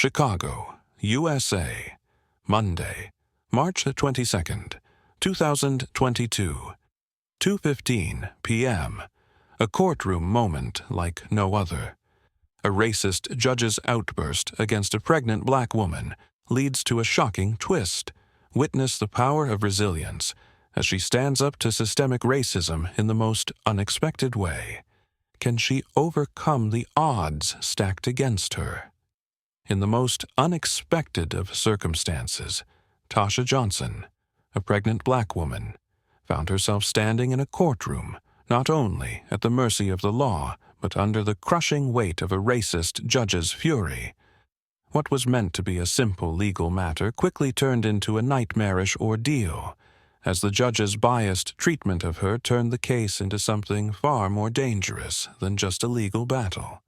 Chicago, USA, Monday, March 22nd, 2022, 2:15 p.m. A courtroom moment like no other. A racist judge's outburst against a pregnant black woman leads to a shocking twist. Witness the power of resilience as she stands up to systemic racism in the most unexpected way. Can she overcome the odds stacked against her? In the most unexpected of circumstances, Tasha Johnson, a pregnant black woman, found herself standing in a courtroom, not only at the mercy of the law, but under the crushing weight of a racist judge's fury. What was meant to be a simple legal matter quickly turned into a nightmarish ordeal, as the judge's biased treatment of her turned the case into something far more dangerous than just a legal battle.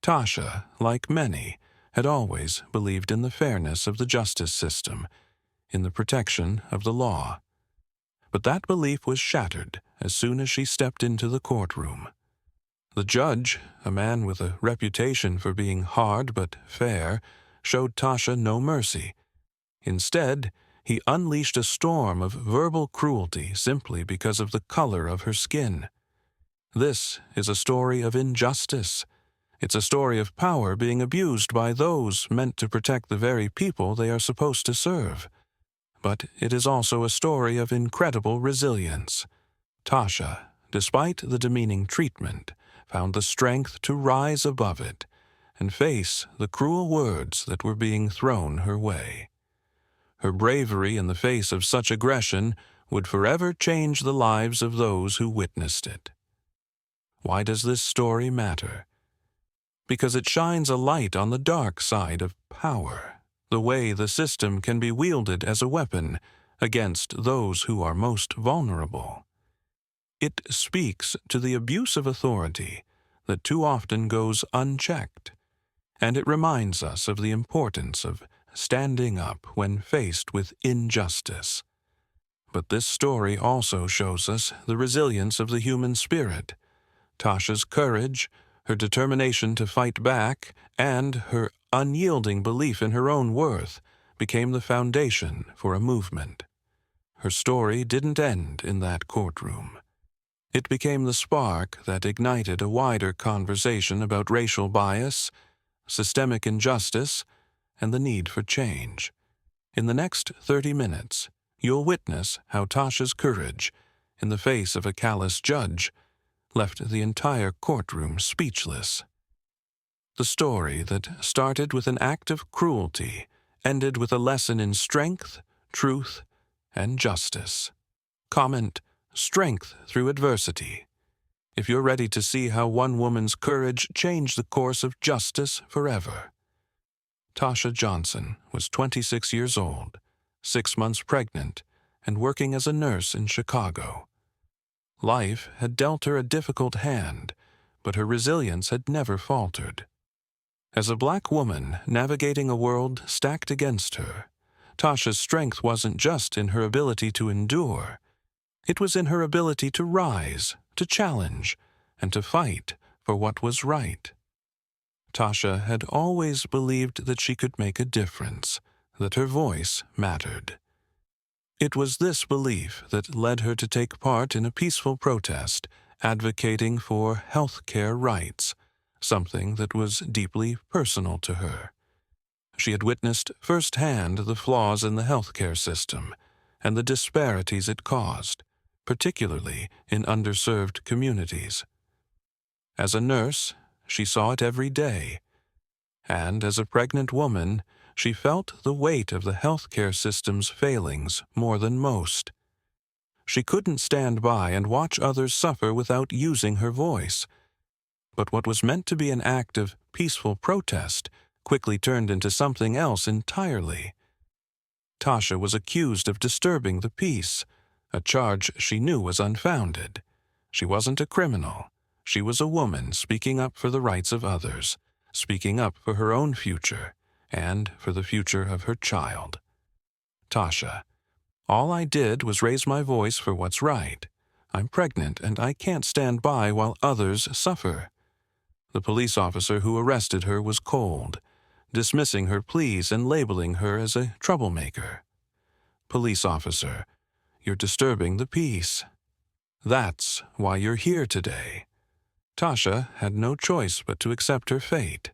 Tasha, like many, had always believed in the fairness of the justice system, in the protection of the law. But that belief was shattered as soon as she stepped into the courtroom. The judge, a man with a reputation for being hard but fair, showed Tasha no mercy. Instead, he unleashed a storm of verbal cruelty simply because of the color of her skin. This is a story of injustice. It's a story of power being abused by those meant to protect the very people they are supposed to serve. But it is also a story of incredible resilience. Tasha, despite the demeaning treatment, found the strength to rise above it and face the cruel words that were being thrown her way. Her bravery in the face of such aggression would forever change the lives of those who witnessed it. Why does this story matter? Because it shines a light on the dark side of power, the way the system can be wielded as a weapon against those who are most vulnerable. It speaks to the abuse of authority that too often goes unchecked, and it reminds us of the importance of standing up when faced with injustice. But this story also shows us the resilience of the human spirit. Tasha's courage, her determination to fight back, and her unyielding belief in her own worth became the foundation for a movement. Her story didn't end in that courtroom. It became the spark that ignited a wider conversation about racial bias, systemic injustice, and the need for change. In the next 30 minutes, you'll witness how Tasha's courage, in the face of a callous judge, left the entire courtroom speechless. The story that started with an act of cruelty ended with a lesson in strength, truth, and justice. Comment, "Strength through adversity," if you're ready to see how one woman's courage changed the course of justice forever. Tasha Johnson was 26 years old, 6 months pregnant, and working as a nurse in Chicago. Life had dealt her a difficult hand, but her resilience had never faltered. As a black woman navigating a world stacked against her, Tasha's strength wasn't just in her ability to endure. It was in her ability to rise, to challenge, and to fight for what was right. Tasha had always believed that she could make a difference, that her voice mattered. It was this belief that led her to take part in a peaceful protest advocating for health care rights, something that was deeply personal to her. She had witnessed firsthand the flaws in the healthcare system and the disparities it caused, particularly in underserved communities. As a nurse, she saw it every day, and as a pregnant woman, she felt the weight of the healthcare system's failings more than most. She couldn't stand by and watch others suffer without using her voice. But what was meant to be an act of peaceful protest quickly turned into something else entirely. Tasha was accused of disturbing the peace, a charge she knew was unfounded. She wasn't a criminal. She was a woman speaking up for the rights of others, speaking up for her own future, and for the future of her child. Tasha: "All I did was raise my voice for what's right. I'm pregnant and I can't stand by while others suffer." The police officer who arrested her was cold. dismissing her pleas and labeling her as a troublemaker. "Police officer, you're disturbing the peace. That's why you're here today." Tasha had no choice but to accept her fate,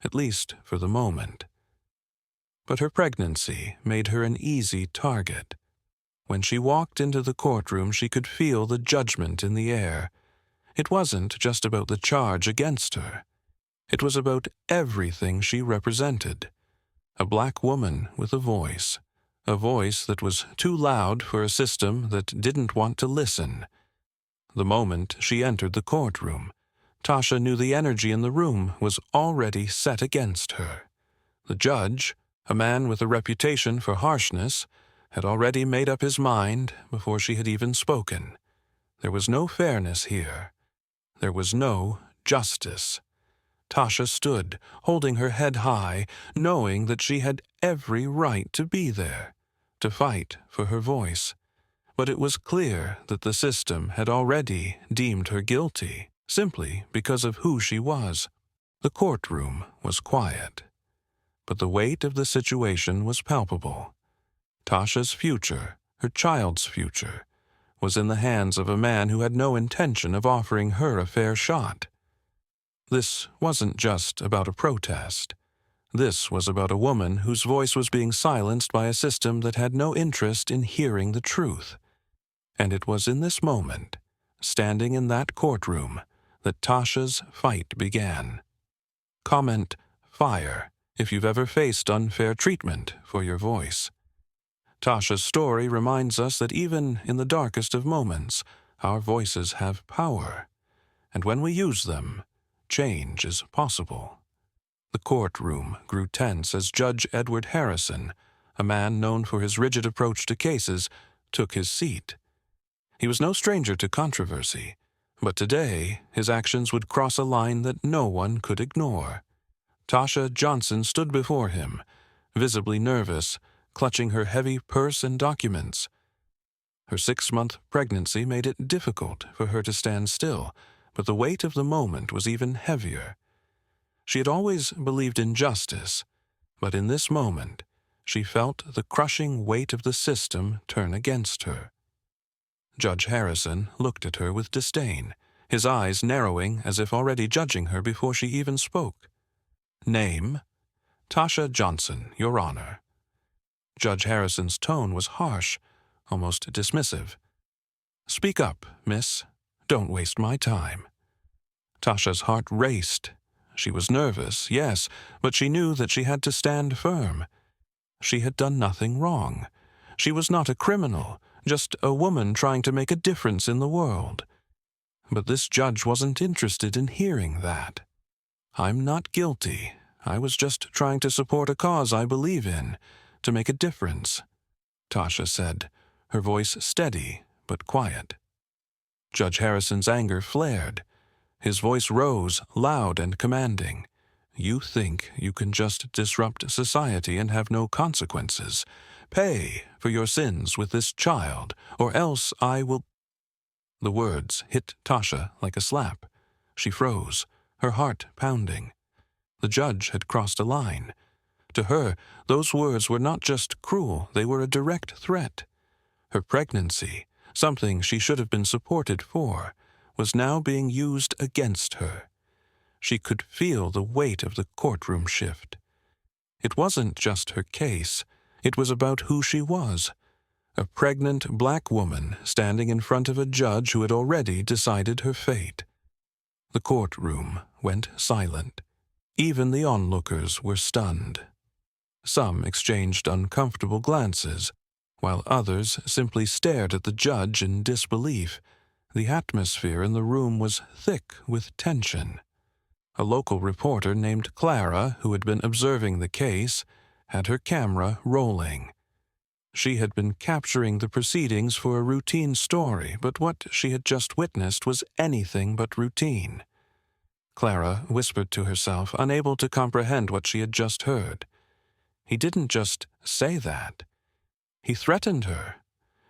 at least for the moment. But her pregnancy made her an easy target. When she walked into the courtroom, she could feel the judgment in the air. It wasn't just about the charge against her. It was about everything she represented. A black woman with a voice that was too loud for a system that didn't want to listen. The moment she entered the courtroom, Tasha knew the energy in the room was already set against her. The judge, a man with a reputation for harshness, had already made up his mind before she had even spoken. There was no fairness here. There was no justice. Tasha stood, holding her head high, knowing that she had every right to be there, to fight for her voice. But it was clear that the system had already deemed her guilty, simply because of who she was. The courtroom was quiet, but the weight of the situation was palpable. Tasha's future, her child's future, was in the hands of a man who had no intention of offering her a fair shot. This wasn't just about a protest. This was about a woman whose voice was being silenced by a system that had no interest in hearing the truth. And it was in this moment, standing in that courtroom, that Tasha's fight began. Comment "fire" if you've ever faced unfair treatment for your voice. Tasha's story reminds us that even in the darkest of moments, our voices have power, and when we use them, change is possible. The courtroom grew tense as Judge Edward Harrison, a man known for his rigid approach to cases, took his seat. He was no stranger to controversy, but today his actions would cross a line that no one could ignore. Tasha Johnson stood before him, visibly nervous, clutching her heavy purse and documents. Her 6-month pregnancy made it difficult for her to stand still, but the weight of the moment was even heavier. She had always believed in justice, but in this moment, she felt the crushing weight of the system turn against her. Judge Harrison looked at her with disdain, his eyes narrowing as if already judging her before she even spoke. "Name?" "Tasha Johnson, Your Honor." Judge Harrison's tone was harsh, almost dismissive. "Speak up, miss. Don't waste my time." Tasha's heart raced. She was nervous, yes, but she knew that she had to stand firm. She had done nothing wrong. She was not a criminal, just a woman trying to make a difference in the world. But this judge wasn't interested in hearing that. "I'm not guilty. I was just trying to support a cause I believe in, to make a difference," Tasha said, her voice steady but quiet. Judge Harrison's anger flared. His voice rose, loud and commanding. "You think you can just disrupt society and have no consequences. Pay for your sins with this child, or else I will—" The words hit Tasha like a slap. She froze, her heart pounding. The judge had crossed a line. To her, those words were not just cruel, they were a direct threat. Her pregnancy, something she should have been supported for, was now being used against her. She could feel the weight of the courtroom shift. It wasn't just her case, it was about who she was. A pregnant black woman standing in front of a judge who had already decided her fate. The courtroom went silent. Even the onlookers were stunned. Some exchanged uncomfortable glances, while others simply stared at the judge in disbelief. The atmosphere in the room was thick with tension. A local reporter named Clara, who had been observing the case, had her camera rolling. She had been capturing the proceedings for a routine story, but what she had just witnessed was anything but routine. Clara whispered to herself, unable to comprehend what she had just heard. He didn't just say that. He threatened her.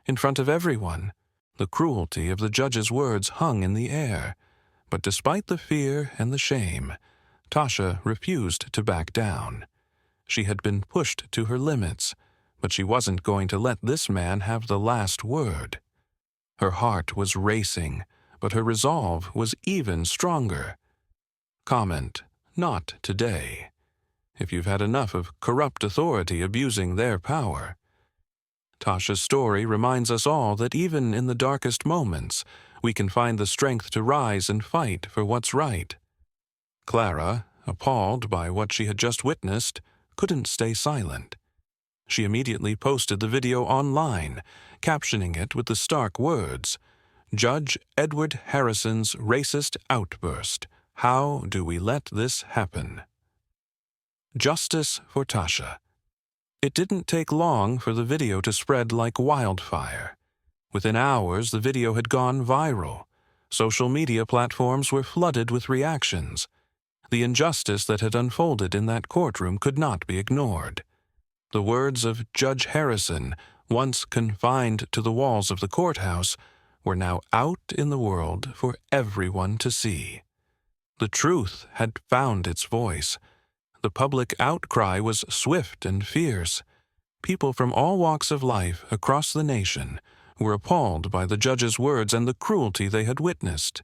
In front of everyone, the cruelty of the judge's words hung in the air. But despite the fear and the shame, Tasha refused to back down. She had been pushed to her limits, but she wasn't going to let this man have the last word. Her heart was racing, but her resolve was even stronger. Comment: not today. If you've had enough of corrupt authority abusing their power. Tasha's story reminds us all that even in the darkest moments, we can find the strength to rise and fight for what's right. Clara, appalled by what she had just witnessed, couldn't stay silent. She immediately posted the video online, captioning it with the stark words, "Judge Edward Harrison's racist outburst. How do we let this happen?" Justice for Tasha. It didn't take long for the video to spread like wildfire. Within hours, the video had gone viral. Social media platforms were flooded with reactions. The injustice that had unfolded in that courtroom could not be ignored. The words of Judge Harrison, once confined to the walls of the courthouse, were now out in the world for everyone to see. The truth had found its voice. The public outcry was swift and fierce. People from all walks of life across the nation were appalled by the judge's words and the cruelty they had witnessed.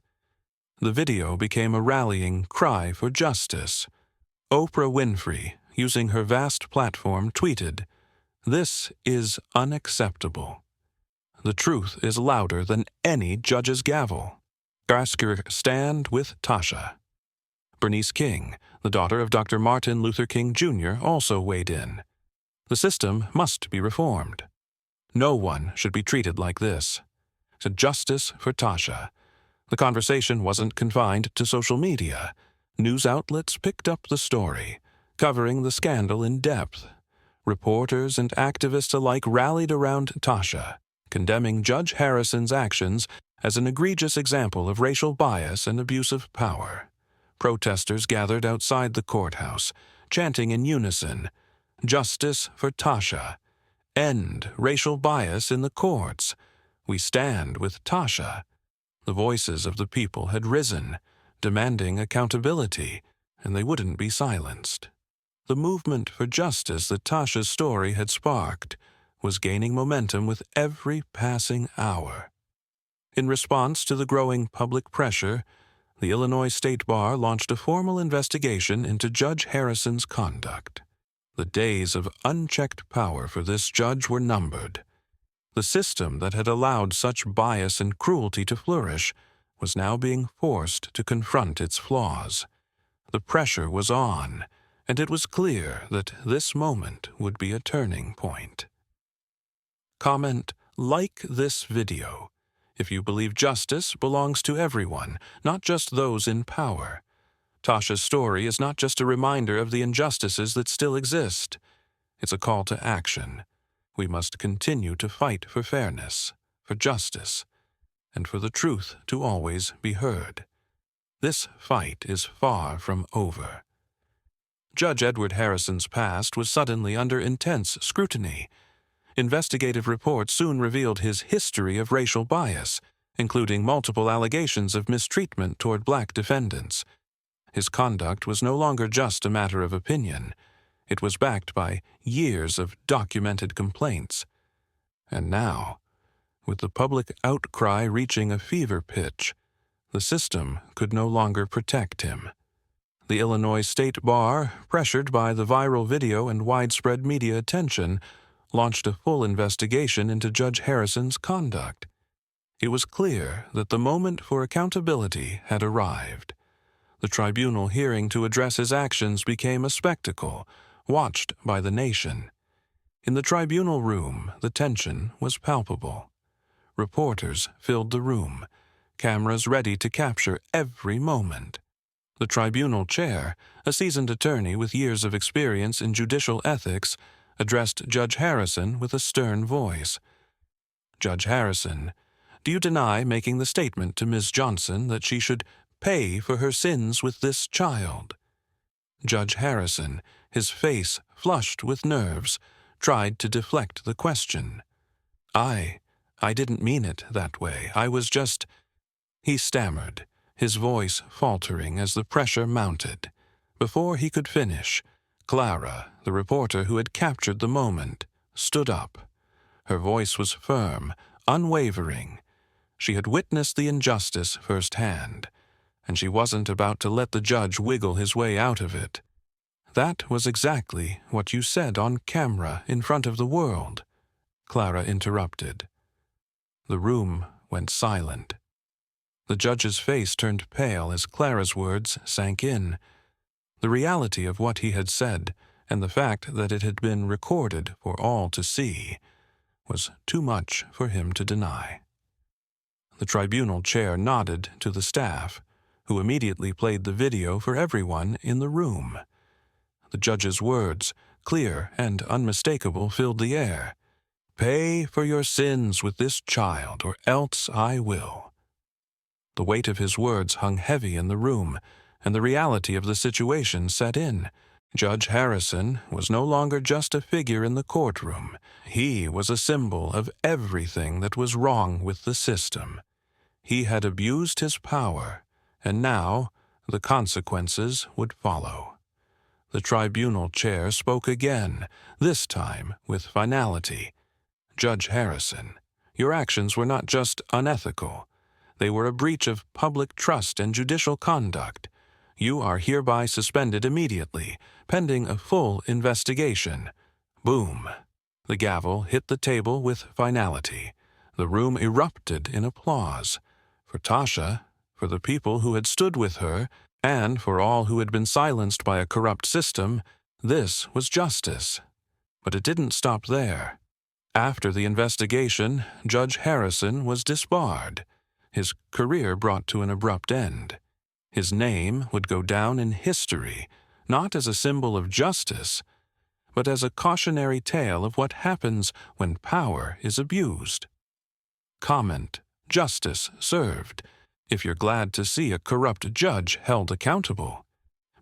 The video became a rallying cry for justice. Oprah Winfrey, using her vast platform, tweeted, "This is unacceptable. The truth is louder than any judge's gavel. Gasker stand with Tasha." Bernice King, the daughter of Dr. Martin Luther King Jr., also weighed in. The system must be reformed. No one should be treated like this. To justice for Tasha. The conversation wasn't confined to social media. News outlets picked up the story, covering the scandal in depth. Reporters and activists alike rallied around Tasha, condemning Judge Harrison's actions as an egregious example of racial bias and abuse of power. Protesters gathered outside the courthouse, chanting in unison, "Justice for Tasha. End racial bias in the courts. We stand with Tasha." The voices of the people had risen, demanding accountability, and they wouldn't be silenced. The movement for justice that Tasha's story had sparked was gaining momentum with every passing hour. In response to the growing public pressure, the Illinois State Bar launched a formal investigation into Judge Harrison's conduct. The days of unchecked power for this judge were numbered. The system that had allowed such bias and cruelty to flourish was now being forced to confront its flaws. The pressure was on, and it was clear that this moment would be a turning point. Comment: like this video if you believe justice belongs to everyone, not just those in power. Tasha's story is not just a reminder of the injustices that still exist. It's a call to action. We must continue to fight for fairness, for justice, and for the truth to always be heard. This fight is far from over. Judge Edward Harrison's past was suddenly under intense scrutiny. Investigative reports soon revealed his history of racial bias, including multiple allegations of mistreatment toward black defendants. His conduct was no longer just a matter of opinion. It was backed by years of documented complaints. And now, with the public outcry reaching a fever pitch, the system could no longer protect him. The Illinois State Bar, pressured by the viral video and widespread media attention, launched a full investigation into Judge Harrison's conduct. It was clear that the moment for accountability had arrived. The tribunal hearing to address his actions became a spectacle, watched by the nation. In the tribunal room, the tension was palpable. Reporters filled the room, cameras ready to capture every moment. The tribunal chair, a seasoned attorney with years of experience in judicial ethics, addressed Judge Harrison with a stern voice. "Judge Harrison, do you deny making the statement to Ms. Johnson that she should pay for her sins with this child?" Judge Harrison, his face flushed with nerves, tried to deflect the question. I didn't mean it that way. I was just—" He stammered, his voice faltering as the pressure mounted. Before he could finish, Clara, the reporter who had captured the moment, stood up. Her voice was firm, unwavering. She had witnessed the injustice firsthand, and she wasn't about to let the judge wiggle his way out of it. "That was exactly what you said on camera in front of the world," Clara interrupted. The room went silent. The judge's face turned pale as Clara's words sank in. The reality of what he had said, and the fact that it had been recorded for all to see, was too much for him to deny. The tribunal chair nodded to the staff, who immediately played the video for everyone in the room. The judge's words, clear and unmistakable, filled the air. "Pay for your sins with this child, or else I will." The weight of his words hung heavy in the room, and the reality of the situation set in. Judge Harrison was no longer just a figure in the courtroom. He was a symbol of everything that was wrong with the system. He had abused his power, and now the consequences would follow. The tribunal chair spoke again, this time with finality. "Judge Harrison, your actions were not just unethical. They were a breach of public trust and judicial conduct. You are hereby suspended immediately, pending a full investigation." Boom! The gavel hit the table with finality. The room erupted in applause. For Tasha, for the people who had stood with her, and for all who had been silenced by a corrupt system, this was justice. But it didn't stop there. After the investigation, Judge Harrison was disbarred, his career brought to an abrupt end. His name would go down in history, not as a symbol of justice, but as a cautionary tale of what happens when power is abused. Comment: justice served, if you're glad to see a corrupt judge held accountable.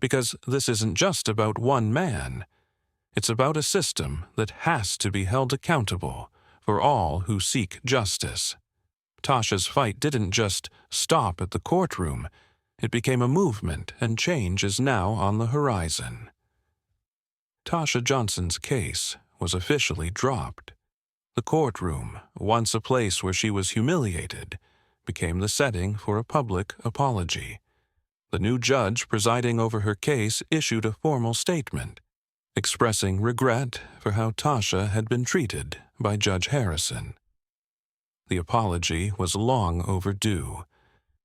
Because this isn't just about one man. It's about a system that has to be held accountable for all who seek justice. Tasha's fight didn't just stop at the courtroom. It became a movement, and change is now on the horizon. Tasha Johnson's case was officially dropped. The courtroom, once a place where she was humiliated, became the setting for a public apology. The new judge presiding over her case issued a formal statement, expressing regret for how Tasha had been treated by Judge Harrison. The apology was long overdue,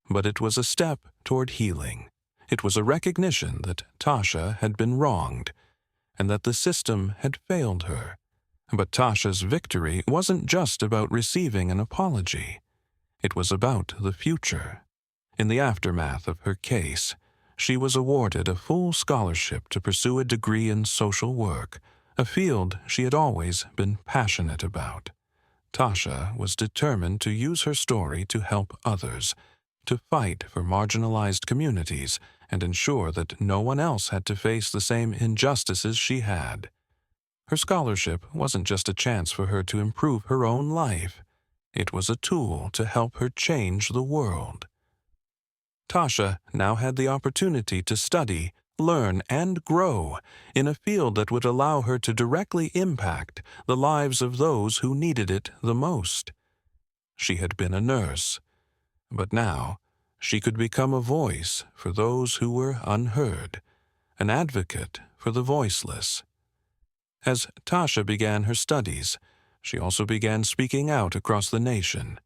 but it was a step toward healing. It was a recognition that Tasha had been wronged, and that the system had failed her. But Tasha's victory wasn't just about receiving an apology. It was about the future. In the aftermath of her case, she was awarded a full scholarship to pursue a degree in social work, a field she had always been passionate about. Tasha was determined to use her story to help others, to fight for marginalized communities, and ensure that no one else had to face the same injustices she had. Her scholarship wasn't just a chance for her to improve her own life. It was a tool to help her change the world. Tasha now had the opportunity to study, learn, and grow in a field that would allow her to directly impact the lives of those who needed it the most. She had been a nurse, but now she could become a voice for those who were unheard, an advocate for the voiceless. As Tasha began her studies, she also began speaking out across the nation.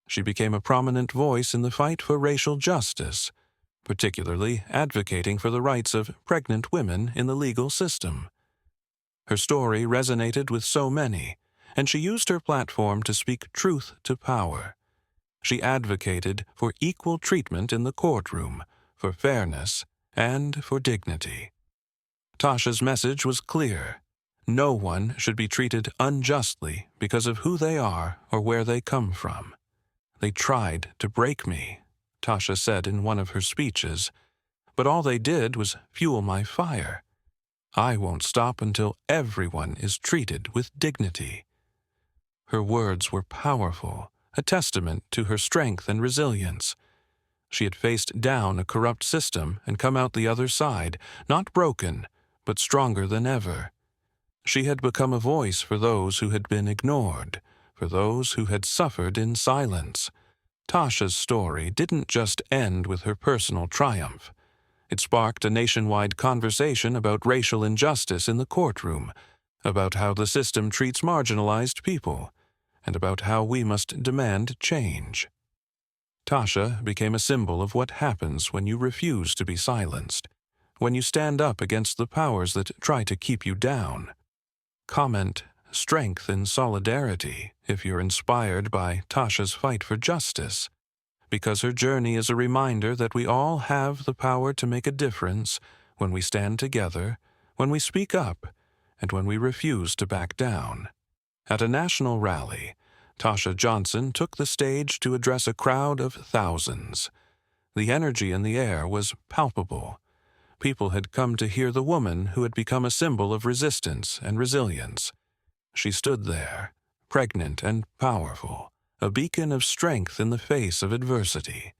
She became a prominent voice in the fight for racial justice, particularly advocating for the rights of pregnant women in the legal system. Her story resonated with so many, and she used her platform to speak truth to power. She advocated for equal treatment in the courtroom, for fairness, and for dignity. Tasha's message was clear. No one should be treated unjustly because of who they are or where they come from. "They tried to break me," Tasha said in one of her speeches, "but all they did was fuel my fire. I won't stop until everyone is treated with dignity." Her words were powerful, a testament to her strength and resilience. She had faced down a corrupt system and come out the other side, not broken, but stronger than ever. She had become a voice for those who had been ignored, for those who had suffered in silence. Tasha's story didn't just end with her personal triumph. It sparked a nationwide conversation about racial injustice in the courtroom, about how the system treats marginalized people, and about how we must demand change. Tasha became a symbol of what happens when you refuse to be silenced, when you stand up against the powers that try to keep you down. Comment strength in solidarity if you're inspired by Tasha's fight for justice, because her journey is a reminder that we all have the power to make a difference when we stand together, when we speak up, and when we refuse to back down. At a national rally, Tasha Johnson took the stage to address a crowd of thousands. The energy in the air was palpable. People had come to hear the woman who had become a symbol of resistance and resilience. She stood there, pregnant and powerful, a beacon of strength in the face of adversity.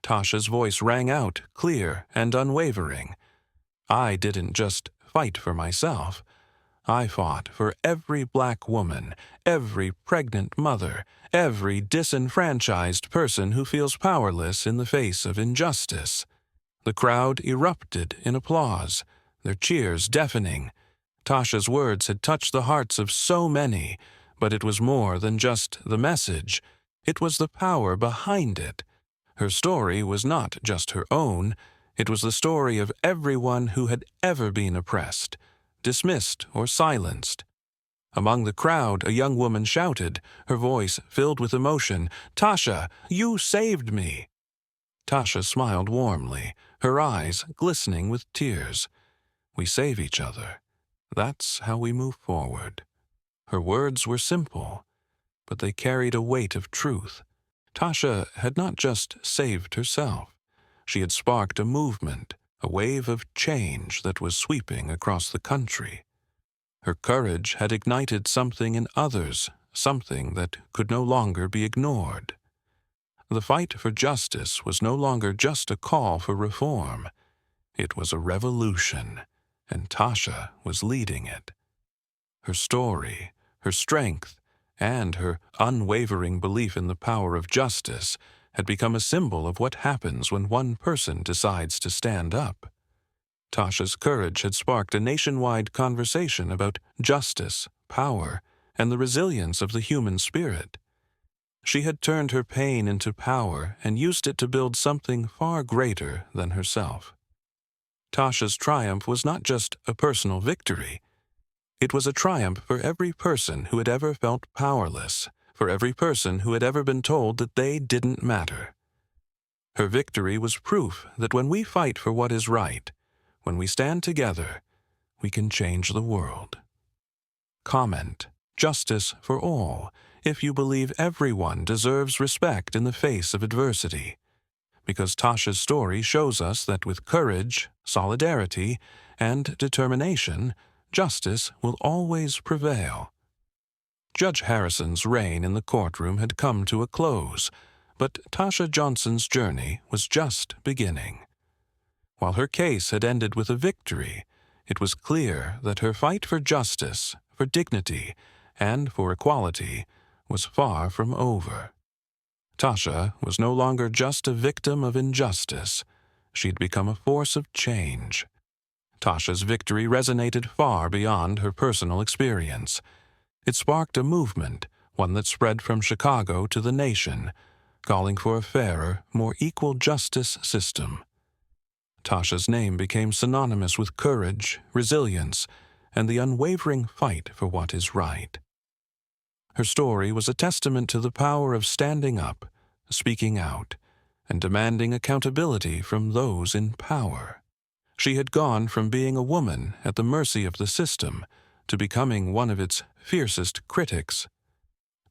Tasha's voice rang out, clear and unwavering. I didn't just fight for myself. I fought for every black woman, every pregnant mother, every disenfranchised person who feels powerless in the face of injustice. The crowd erupted in applause, their cheers deafening. Tasha's words had touched the hearts of so many, but it was more than just the message. It was the power behind it. Her story was not just her own. It was the story of everyone who had ever been oppressed, dismissed or silenced. Among the crowd, a young woman shouted, her voice filled with emotion, "Tasha, you saved me!" Tasha smiled warmly, her eyes glistening with tears. We save each other. That's how we move forward. Her words were simple, but they carried a weight of truth. Tasha had not just saved herself. She had sparked a movement, a wave of change that was sweeping across the country. Her courage had ignited something in others, something that could no longer be ignored. The fight for justice was no longer just a call for reform. It was a revolution, and Tasha was leading it. Her story, her strength, and her unwavering belief in the power of justice had become a symbol of what happens when one person decides to stand up. Tasha's courage had sparked a nationwide conversation about justice, power, and the resilience of the human spirit. She had turned her pain into power and used it to build something far greater than herself. Tasha's triumph was not just a personal victory. It was a triumph for every person who had ever felt powerless, for every person who had ever been told that they didn't matter. Her victory was proof that when we fight for what is right, when we stand together, we can change the world. Comment: justice for all, if you believe everyone deserves respect in the face of adversity. Because Tasha's story shows us that with courage, solidarity, and determination, justice will always prevail. Judge Harrison's reign in the courtroom had come to a close, but Tasha Johnson's journey was just beginning. While her case had ended with a victory, it was clear that her fight for justice, for dignity, and for equality was far from over. Tasha was no longer just a victim of injustice. She'd become a force of change. Tasha's victory resonated far beyond her personal experience. It sparked a movement, one that spread from Chicago to the nation, calling for a fairer, more equal justice system. Tasha's name became synonymous with courage, resilience, and the unwavering fight for what is right. Her story was a testament to the power of standing up, speaking out, and demanding accountability from those in power. She had gone from being a woman at the mercy of the system to becoming one of its fiercest critics.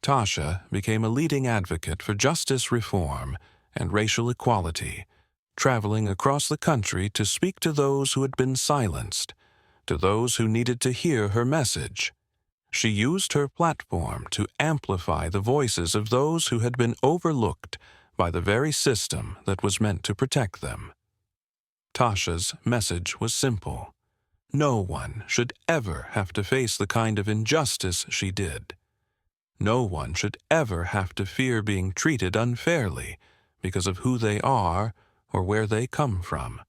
Tasha became a leading advocate for justice reform and racial equality, traveling across the country to speak to those who had been silenced, to those who needed to hear her message. She used her platform to amplify the voices of those who had been overlooked by the very system that was meant to protect them. Tasha's message was simple. no one should ever have to face the kind of injustice she did. No one should ever have to fear being treated unfairly because of who they are or where they come from.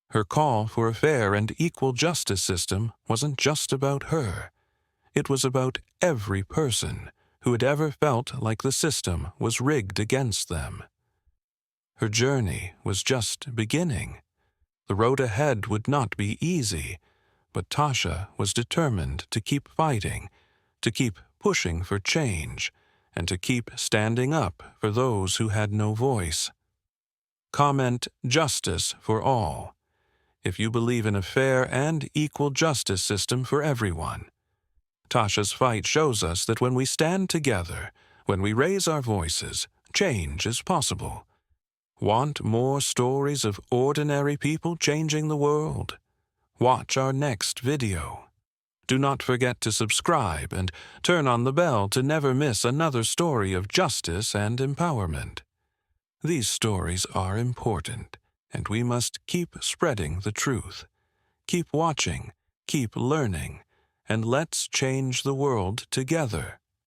Her call for a fair and equal justice system wasn't just about her. It was about every person who had ever felt like the system was rigged against them. Her journey was just beginning. The road ahead would not be easy, but Tasha was determined to keep fighting, to keep pushing for change, and to keep standing up for those who had no voice. Comment "Justice for all" if you believe in a fair and equal justice system for everyone. Tasha's fight shows us that when we stand together, when we raise our voices, change is possible. Want more stories of ordinary people changing the world? Watch our next video. Do not forget to subscribe and turn on the bell to never miss another story of justice and empowerment. These stories are important, and we must keep spreading the truth. Keep watching, keep learning, and let's change the world together.